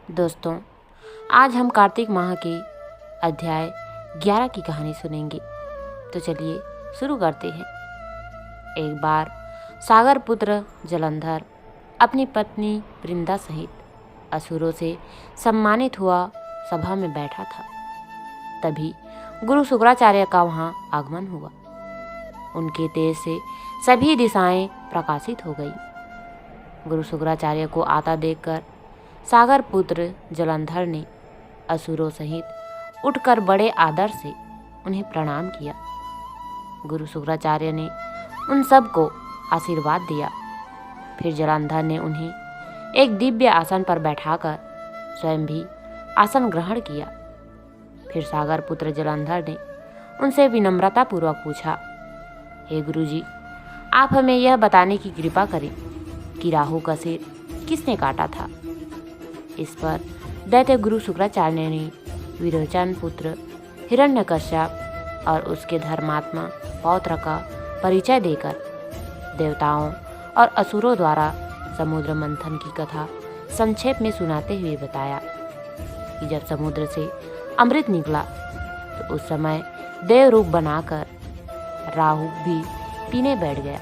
दोस्तों, आज हम कार्तिक माह के अध्याय 11 की कहानी सुनेंगे। तो चलिए शुरू करते हैं। एक बार सागर पुत्र जलंधर अपनी पत्नी वृंदा सहित असुरों से सम्मानित हुआ सभा में बैठा था। तभी गुरु शुक्राचार्य का वहाँ आगमन हुआ। उनके तेज से सभी दिशाएं प्रकाशित हो गई। गुरु शुक्राचार्य को आता देखकर सागर पुत्र जलंधर ने असुरों सहित उठकर बड़े आदर से उन्हें प्रणाम किया। गुरु शुक्राचार्य ने उन सब को आशीर्वाद दिया। फिर जलंधर ने उन्हें एक दिव्य आसन पर बैठाकर स्वयं भी आसन ग्रहण किया। फिर सागर पुत्र जलंधर ने उनसे विनम्रतापूर्वक पूछा, हे गुरुजी, आप हमें यह बताने की कृपा करें कि राहु का सिर किसने काटा था। इस पर दैत्य गुरु शुक्राचार्य ने विरोचन पुत्र हिरण्यकश्यप और उसके धर्मात्मा पौत्र का परिचय देकर देवताओं और असुरों द्वारा समुद्र मंथन की कथा संक्षेप में सुनाते हुए बताया कि जब समुद्र से अमृत निकला तो उस समय देव रूप बनाकर राहु भी पीने बैठ गया।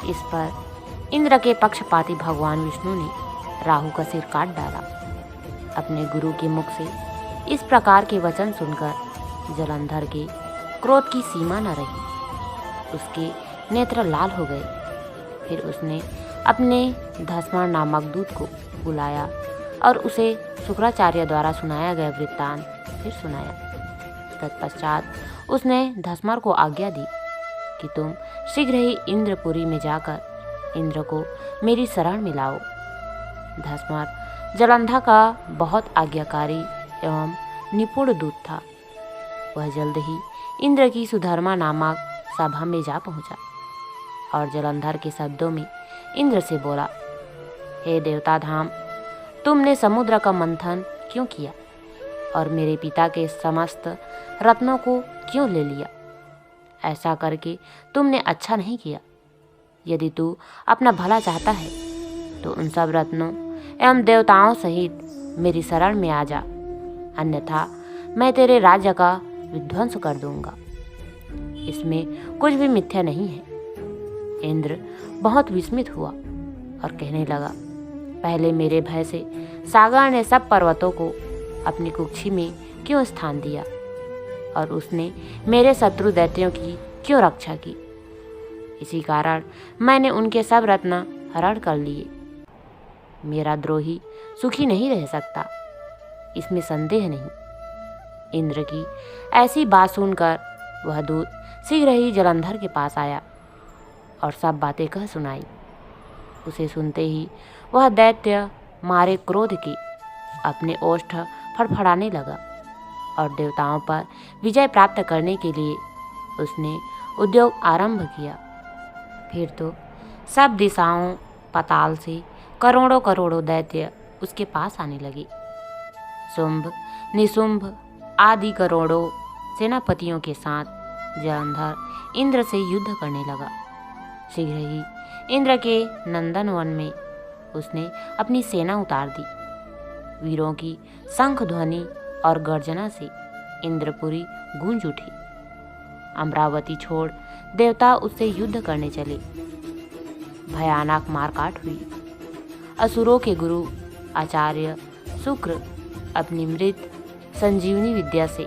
इस पर इंद्र के पक्षपाती भगवान विष्णु ने राहु का सिर काट डाला। अपने गुरु के मुख से इस प्रकार के वचन सुनकर जलंधर के क्रोध की सीमा न रही। उसके नेत्र लाल हो गए। फिर उसने अपने धस्मा नामक दूत को बुलाया और उसे शुक्राचार्य द्वारा सुनाया गया वृत्तांत फिर सुनाया। तत्पश्चात उसने धस्मर को आज्ञा दी कि तुम शीघ्र ही इंद्रपुरी में जाकर इंद्र को मेरी शरण में लाओ। धस्मर जलंधर का बहुत आज्ञाकारी एवं निपुण दूत था। वह जल्द ही इंद्र की सुधर्मा नामक सभा में जा पहुंचा और जलंधर के शब्दों में इंद्र से बोला, हे देवता धाम, तुमने समुद्र का मंथन क्यों किया और मेरे पिता के समस्त रत्नों को क्यों ले लिया? ऐसा करके तुमने अच्छा नहीं किया। यदि तू अपना भला चाहता है तो उन सब रत्नों एवं देवताओं सहित मेरी शरण में आ जा, अन्यथा मैं तेरे राज्य का विध्वंस कर दूंगा। इसमें कुछ भी मिथ्या नहीं है। इंद्र बहुत विस्मित हुआ और कहने लगा, पहले मेरे भय से सागर ने सब पर्वतों को अपनी कुक्षी में क्यों स्थान दिया और उसने मेरे शत्रु दैत्यों की क्यों रक्षा की? इसी कारण मैंने उनके सब रत्न हरण कर लिए। मेरा द्रोही सुखी नहीं रह सकता, इसमें संदेह नहीं। इंद्र की ऐसी बात सुनकर वह दूत शीघ्र ही जलंधर के पास आया और सब बातें कह सुनाई। उसे सुनते ही वह दैत्य मारे क्रोध के अपने ओष्ठ फड़फड़ाने लगा और देवताओं पर विजय प्राप्त करने के लिए उसने उद्योग आरंभ किया। फिर तो सब दिशाओं पाताल से करोड़ों करोड़ों दैत्य उसके पास आने लगे। शुंभ निशुंभ आदि करोड़ों सेनापतियों के साथ जलंधर इंद्र से युद्ध करने लगा। शीघ्र ही इंद्र के नंदनवन में उसने अपनी सेना उतार दी। वीरों की शंख ध्वनि और गर्जना से इंद्रपुरी गूंज उठी। अमरावती छोड़ देवता उससे युद्ध करने चले। भयानक मारकाट हुई। असुरों के गुरु आचार्य शुक्र अपनी मृत संजीवनी विद्या से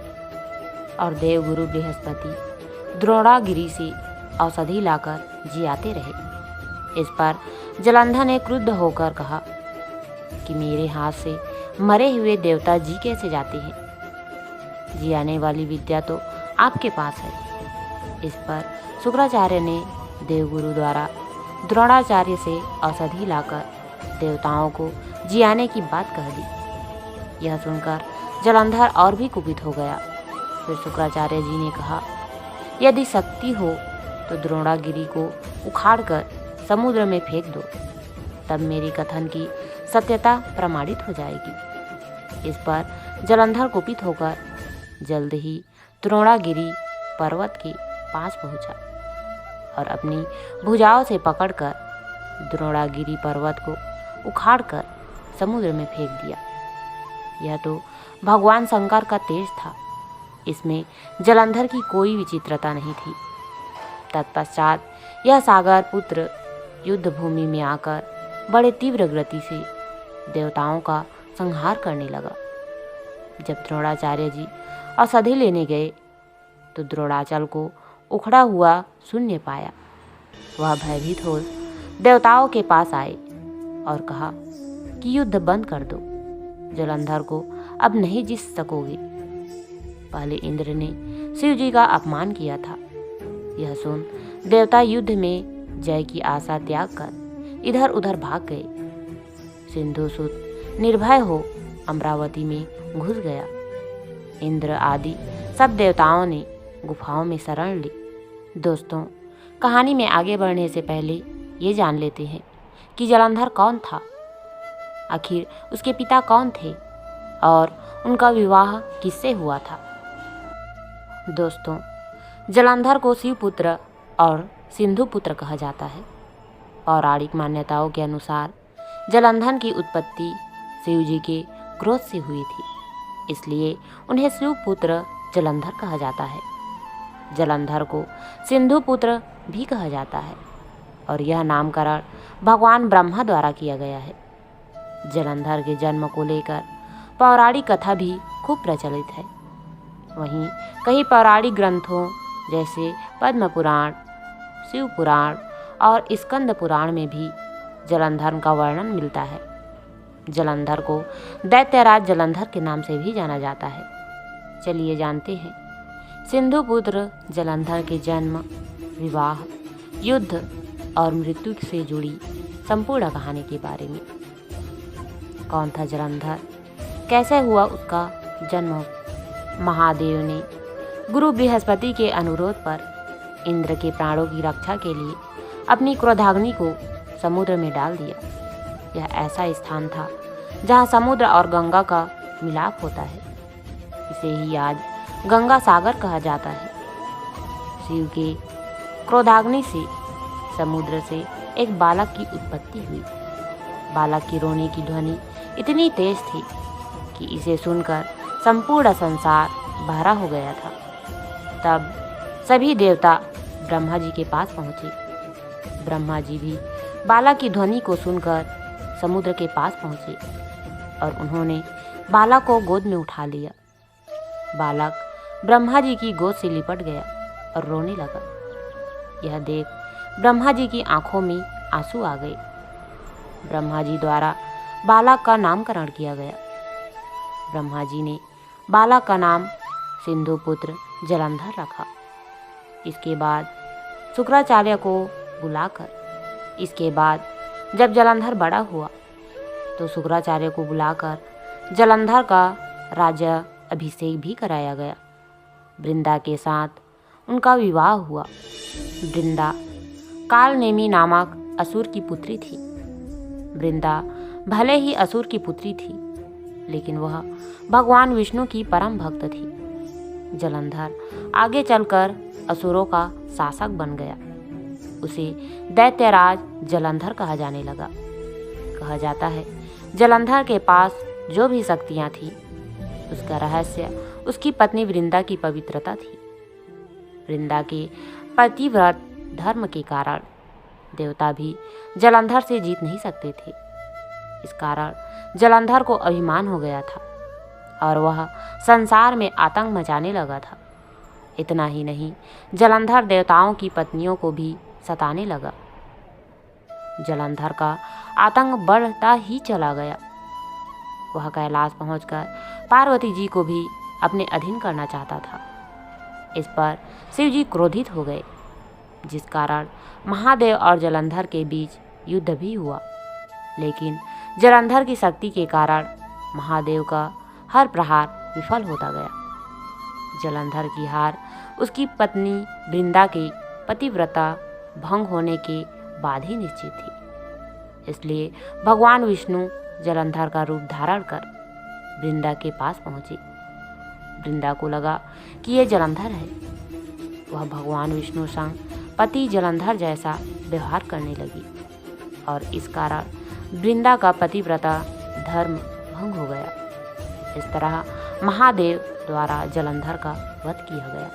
और देवगुरु बृहस्पति द्रोणागिरी से औषधि लाकर जियाते रहे। इस पर जलंधर ने क्रुद्ध होकर कहा कि मेरे हाथ से मरे हुए देवता जी कैसे जाते हैं? जियाने वाली विद्या तो आपके पास है। इस पर शुक्राचार्य ने देवगुरु द्वारा द्रोणाचार्य से औषधि लाकर देवताओं को जियाने की बात कह दी। यह सुनकर जलंधर और भी कुपित हो गया। फिर शुक्राचार्य जी ने कहा, यदि शक्ति हो तो द्रोणागिरी को उखाड़कर समुद्र में फेंक दो, तब मेरी कथन की सत्यता प्रमाणित हो जाएगी। इस पर जलंधर कुपित होकर जल्द ही द्रोणागिरी पर्वत के पास पहुंचा और अपनी भुजाओं से पकड़कर द्रोणागिरी पर्वत को उखाड़कर समुद्र में फेंक दिया। यह तो भगवान शंकर का तेज था, इसमें जलंधर की कोई विचित्रता नहीं थी। तत्पश्चात यह सागर पुत्र युद्ध भूमि में आकर बड़े तीव्र गति से देवताओं का संहार करने लगा। जब द्रोणाचार्य जी औषधि लेने गए तो द्रोणाचल को उखड़ा हुआ शून्य पाया। वह भयभीत हो देवताओं के पास आए और कहा कि युद्ध बंद कर दो, जलंधर को अब नहीं जीत सकोगे। पहले इंद्र ने शिव जी का अपमान किया था। यह सुन देवता युद्ध में जय की आशा त्याग कर इधर उधर भाग गए। सिंधुसुत निर्भय हो अमरावती में घुस गया। इंद्र आदि सब देवताओं ने गुफाओं में शरण ली। दोस्तों, कहानी में आगे बढ़ने से पहले ये जान लेते हैं कि जलंधर कौन था, आखिर उसके पिता कौन थे और उनका विवाह किससे हुआ था। दोस्तों, जलंधर को शिवपुत्र और सिंधुपुत्र कहा जाता है। पौराणिक मान्यताओं के अनुसार जलंधर की उत्पत्ति शिव जी के क्रोध से हुई थी, इसलिए उन्हें शिवपुत्र जलंधर कहा जाता है। जलंधर को सिंधुपुत्र भी कहा जाता है और यह नामकरण भगवान ब्रह्मा द्वारा किया गया है। जलंधर के जन्म को लेकर पौराणिक कथा भी खूब प्रचलित है। वहीं कई पौराणिक ग्रंथों जैसे पद्म पुराण, शिव पुराण और स्कंद पुराण में भी जलंधर का वर्णन मिलता है। जलंधर को दैत्यराज जलंधर के नाम से भी जाना जाता है। चलिए जानते हैं सिंधुपुत्र जलंधर के जन्म, विवाह, युद्ध और मृत्यु से जुड़ी संपूर्ण कहानी के बारे में। कौन था जलंधर, कैसे हुआ उसका जन्म? महादेव ने गुरु बृहस्पति के अनुरोध पर इंद्र के प्राणों की रक्षा के लिए अपनी क्रोधाग्नि को समुद्र में डाल दिया। यह ऐसा स्थान था जहाँ समुद्र और गंगा का मिलाप होता है। इसे ही आज गंगा सागर कहा जाता है। शिव के क्रोधाग्नि से समुद्र से एक बालक की उत्पत्ति हुई। बालक की रोने की ध्वनि इतनी तेज थी कि इसे सुनकर संपूर्ण संसार बहरा हो गया था। तब सभी देवता ब्रह्मा जी के पास पहुँचे। ब्रह्मा जी भी बालक की ध्वनि को सुनकर समुद्र के पास पहुँचे और उन्होंने बालक को गोद में उठा लिया। बालक ब्रह्मा जी की गोद से लिपट गया और रोने लगा। यह देख ब्रह्मा जी की आंखों में आंसू आ गए। ब्रह्मा जी द्वारा बालक का नामकरण किया गया। ब्रह्मा जी ने बालक का नाम सिंधुपुत्र जलंधर रखा। इसके बाद शुक्राचार्य को बुलाकर जब जलंधर बड़ा हुआ तो शुक्राचार्य को बुलाकर जलंधर का राज्य अभिषेक भी कराया गया। वृंदा के साथ उनका विवाह हुआ। वृंदा कालनेमी नामक असुर की पुत्री थी। वृंदा भले ही असुर की पुत्री थी, लेकिन वह भगवान विष्णु की परम भक्त थी। जलंधर आगे चलकर असुरों का शासक बन गया। उसे दैत्यराज जलंधर कहा जाने लगा। कहा जाता है जलंधर के पास जो भी शक्तियाँ थीं, उसका रहस्य उसकी पत्नी वृंदा की पवित्रता थी। वृंदा के पतिव्रत धर्म के कारण देवता भी जलंधर से जीत नहीं सकते थे। इस कारण जलंधर को अभिमान हो गया था और वह संसार में आतंक मचाने लगा था। इतना ही नहीं, जलंधर देवताओं की पत्नियों को भी सताने लगा। जलंधर का आतंक बढ़ता ही चला गया। वह कैलाश पहुंचकर पार्वती जी को भी अपने अधीन करना चाहता था। इस पर शिव जी क्रोधित हो गए, जिस कारण महादेव और जलंधर के बीच युद्ध भी हुआ। लेकिन जलंधर की शक्ति के कारण महादेव का हर प्रहार विफल होता गया। जलंधर की हार उसकी पत्नी वृंदा के पतिव्रता भंग होने के बाद ही निश्चित थी। इसलिए भगवान विष्णु जलंधर का रूप धारण कर वृंदा के पास पहुँचे। वृंदा को लगा कि ये जलंधर है। वह भगवान विष्णु संग पति जलंधर जैसा व्यवहार करने लगी और इस कारण वृंदा का पतिव्रता धर्म भंग हो गया। इस तरह महादेव द्वारा जलंधर का वध किया गया।